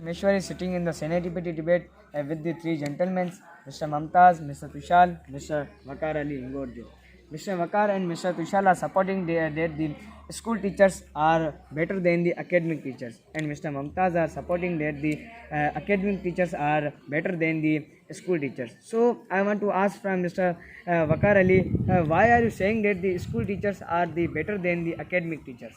Meshwar is sitting in the Senate debate with the three gentlemen, Mr. Mamtaz, Mr. Tushal, Mr. Vakar Ali Ingorjo. Mr. Vakar and Mr. Tushal are supporting that the school teachers are better than the academic teachers, and Mr. Mamtaz are supporting that the academic teachers are better than the school teachers. So I want to ask from Mr. Vakar Ali, why are you saying that the school teachers are the better than the academic teachers?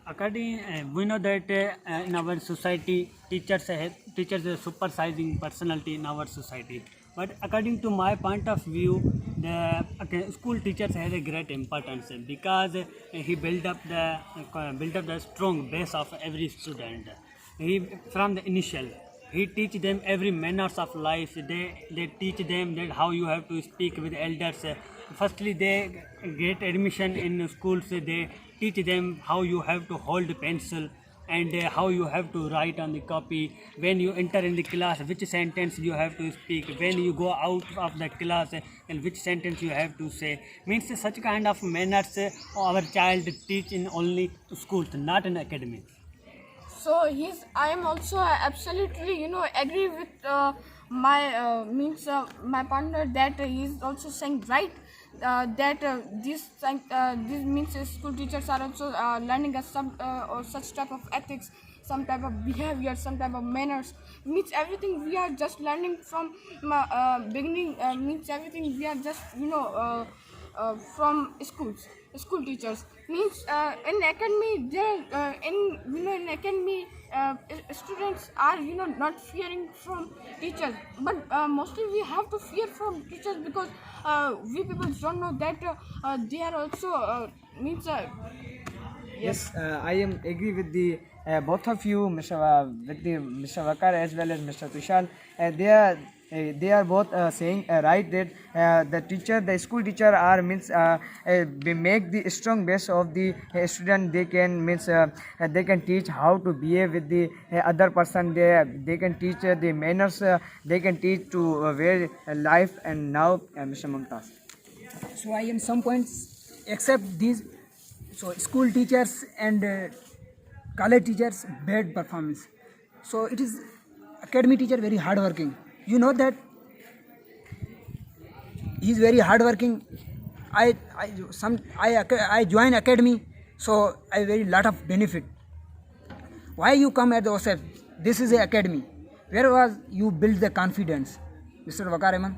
According, we know that in our society, teachers are supersizing personality in our society. But according to my point of view, the school teachers has a great importance because he build up the strong base of every student. He from the initial. He teach them every manners of life. They teach them that how you have to speak with elders. Firstly, they get admission in schools. They teach them how you have to hold pencil and how you have to write on the copy. When you enter in the class, which sentence you have to speak. When you go out of the class, and which sentence you have to say. Means such kind of manners our child teach in only schools, not in academy. So I am also absolutely agree with my partner that he is also saying right that this means school teachers are also learning some or such type of ethics, some type of behavior, some type of manners. Means everything we are just learning from beginning. Means everything we are just from school teachers. Means in academy there in academy students are not fearing from teachers, but mostly we have to fear from teachers because we people don't know that they are also means Yes, I am agree with the both of you, with the Mr. Vakar as well as Mr. Tushal. They are both saying right that the school teacher are means they make the strong base of the student. They can means they can teach how to behave with the other person. They can teach the manners. They can teach to wear life. And now, Mr. Mumtaz. So I am some points except these. So school teachers and college teachers bad performance. So it is academy teacher very hardworking. You know that he is very hardworking. I join academy, so I very lot of benefit. Why you come at the OSEF? This is a academy. Where was you build the confidence, Mr. Vakaraman?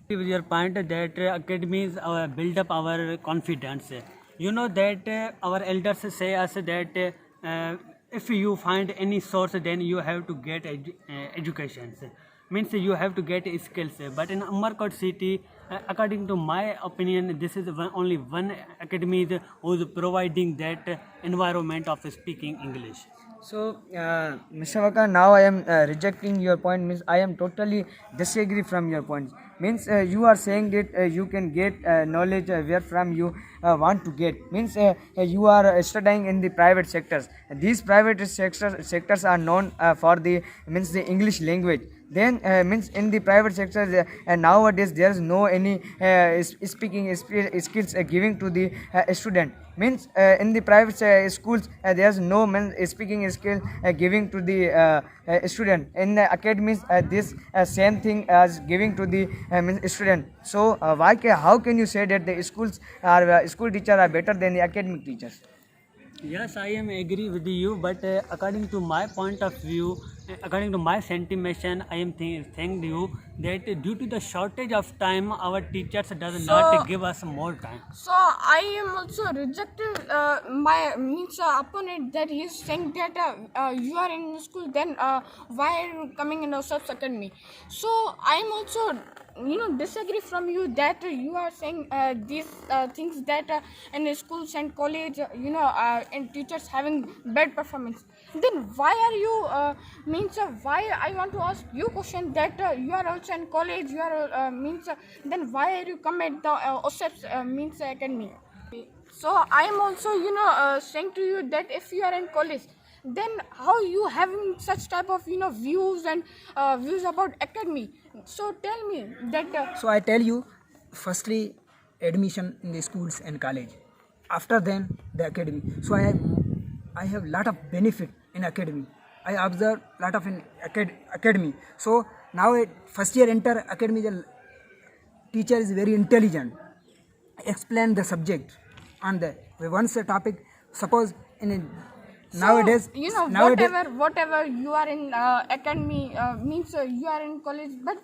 With your point that academies build up our confidence. You know that our elders say us that if you find any source, then you have to get education. Means you have to get skills. But in Umarkot city, according to my opinion, this is only one academy who is providing that environment of speaking English. So, Mr. Vakar, now I am rejecting your point. Means I am totally disagree from your point. Means you are saying that you can get knowledge where from you want to get. Means you are studying in the private sectors. These private sectors are known for the means the English language. Then means in the private sector nowadays there is no any speaking skills giving to the student. Means in the private schools there is no speaking skill giving to the student. In the academies this same thing as giving to the student. So how can you say that the school teachers are better than the academic teachers? Yes, I am agree with you, but according to my point of view, according to my sentimation, I am saying to you that due to the shortage of time, our teachers does not give us more time. So I am also rejecting my opponent that he is saying that you are in school, then why are you coming in a self academy? So I am also disagree from you that you are saying these things that in schools and college and teachers having bad performance. Then why are you why I want to ask you question that you are also in college, you are then why are you come at the OSEPs academy? So I am also saying to you that if you are in college, then how you having such type of views and views about academy? So tell me that So I tell you, firstly, admission in the schools and college. After then, the academy. So I have lot of benefit in academy. I observed lot of in academy. So now first year enter academy, the teacher is very intelligent, explain the subject on the once a topic. Suppose in nowadays, you know, nowadays whatever you are in academy means you are in college, but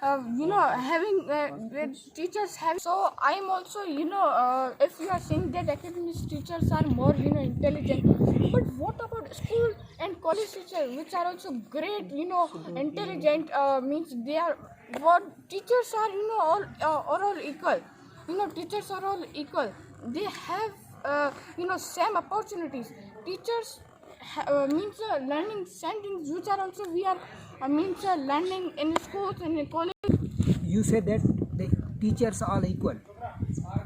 having teachers have. So I am also, if you are saying that academic teachers are more, intelligent, but what about school and college teachers, which are also great, intelligent, means they are, what teachers are, all equal. Teachers are all equal. They have same opportunities. Teachers means learning sentence, which are also we are means learning in schools and in college. you say that the teachers are all equal.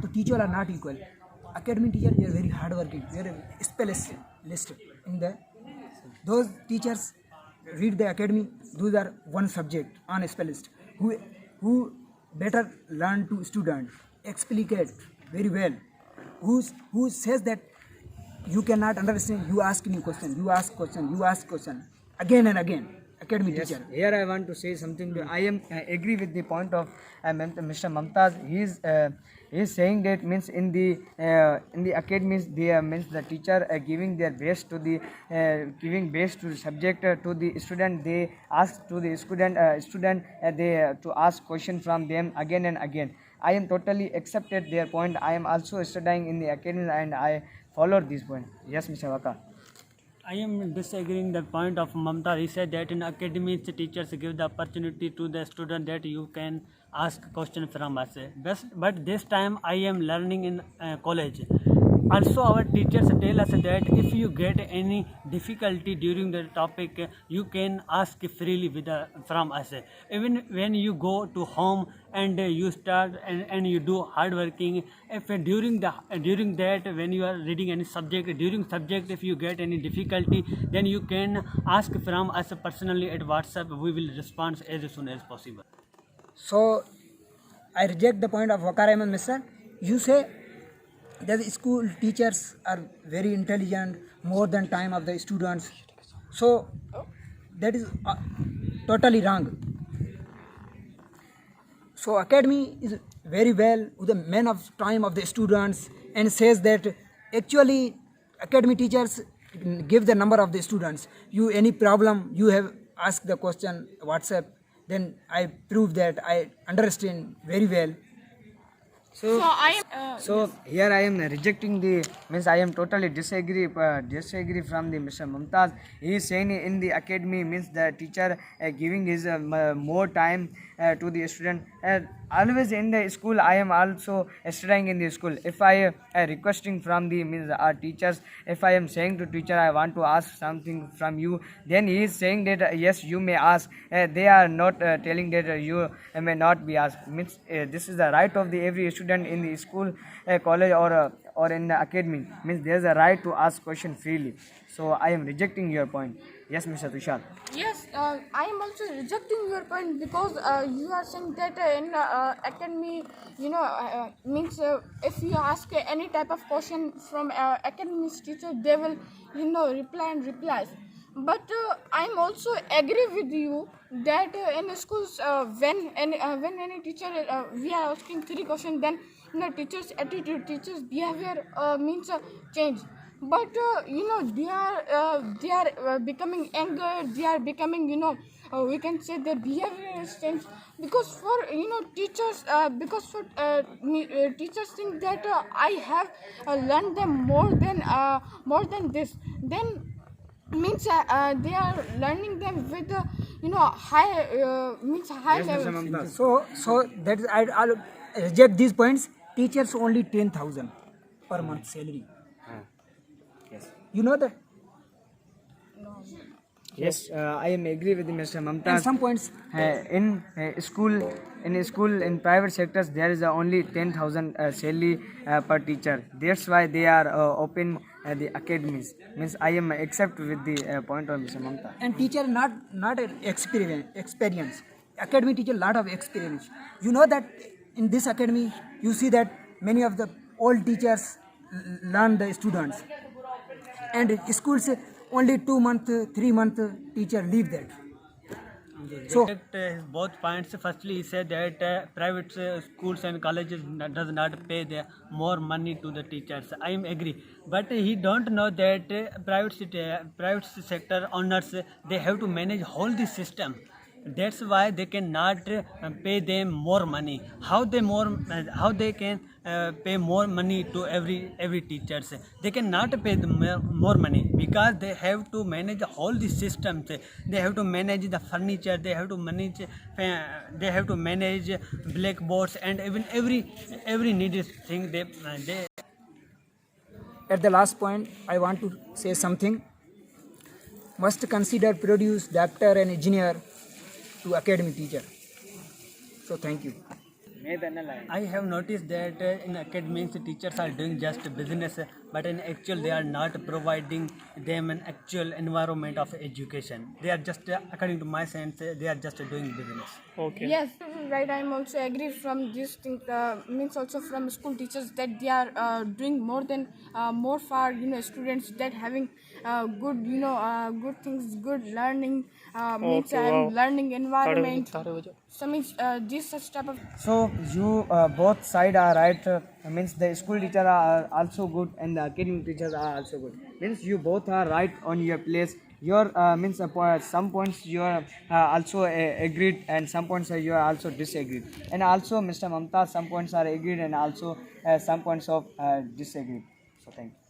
The teachers are not equal. Academic teachers, they are very hardworking. They are specialist in the. Those teachers read the academy. Those are one subject on a specialist who better learn to student, explicate very well. Who says that you cannot understand, you ask me question, you ask question again and again. Academic Yes, teacher. here I want to say something. I am agree with the point of Mr. Mamtaz. He is saying that means in the academies, they means the teacher giving their best to the giving best to the subject to the student. They ask to the student they to ask question from them again and again. I am totally accepted their point. I am also studying in the academy and I follow this point. Yes, Mr. Waka. I am disagreeing the point of Mamta. He said that in academies, teachers give the opportunity to the student that you can ask question from us. But this time I am learning in college. Also, our teachers tell us that if you get any difficulty during the topic, you can ask freely from us. Even when you go to home and you start and you do hard working, if during that when you are reading any subject, if you get any difficulty, then you can ask from us personally at WhatsApp. We will respond as soon as possible. So I reject the point of Waqar Ahmed Misra. You say that the school teachers are very intelligent, more than time of the students. So that is totally wrong. So academy is very well with the men of time of the students and says that actually academy teachers give the number of the students. You any problem you have asked the question WhatsApp, then I prove that I understand very well. So I am. So here I am rejecting the means I am totally disagree from the Mr. Mumtaz. He is saying in the academy means the teacher giving his more time to the student. Always in the school I am also studying in the school. If I requesting from the means our teachers, if I am saying to teacher I want to ask something from you, then he is saying that yes you may ask. They are not telling that you may not be asked. Means this is the right of the every student in the school, college or in the academy. Means there is a right to ask question freely. So I am rejecting your point. Yes, Mr. Tushar. Yes, I am also rejecting your point because you are saying that in academy, means if you ask any type of question from academic teacher, they will, reply and replies. But I am also agree with you that in schools, when any teacher we are asking 3 questions, then teachers' attitude, teachers' behavior means change. But they are becoming anger. They are becoming we can say their behavior is changed because for teachers because for teachers think that I have learned them more than this. Then means they are learning them with high means high Yes, Mr. levels. Mumtaz. So that is I'll reject these points. Teachers only 10,000 per month salary. Yes. You know that. Yes, I am agree with Mr. And Mumtaz. some points. In school in private sectors there is only 10,000 salary per teacher. That's why they are open the academies. Means I am accept with the point of Mr. Mamta. And teacher not an experience. Academy teacher lot of experience. You know that in this academy you see that many of the old teachers learn the students. And schools only 2 month, 3 month teacher leave that. So Reject his both points. Firstly, he said that private schools and colleges does not pay the more money to the teachers. I am agree, but he don't know that private sector owners they have to manage whole the system. That's why they cannot pay them more money. How they can pay more money to every teachers? They cannot pay them more money because they have to manage whole the systems. They have to manage the furniture. They have to manage blackboards and even every needed thing. They at the last point, I want to say something. Must consider produce doctor and engineer to academy teacher. So thank you. I have noticed that in academics teachers are doing just business, but in actual they are not providing them an actual environment of education. They are just, according to my sense, they are just doing business. Okay. Yes, this is right. I'm also agree from this thing. Means also from school teachers that they are doing more for students that having good good things, good learning means Okay, wow. learning environment. So means this such type of So you both side are right. Means the school teacher are also good and the academic teachers are also good. Means you both are right on your place. Your means some points you are also agreed and some points you are also disagreed. And also Mr. Mamta, some points are agreed and also some points of disagreed. So thank you.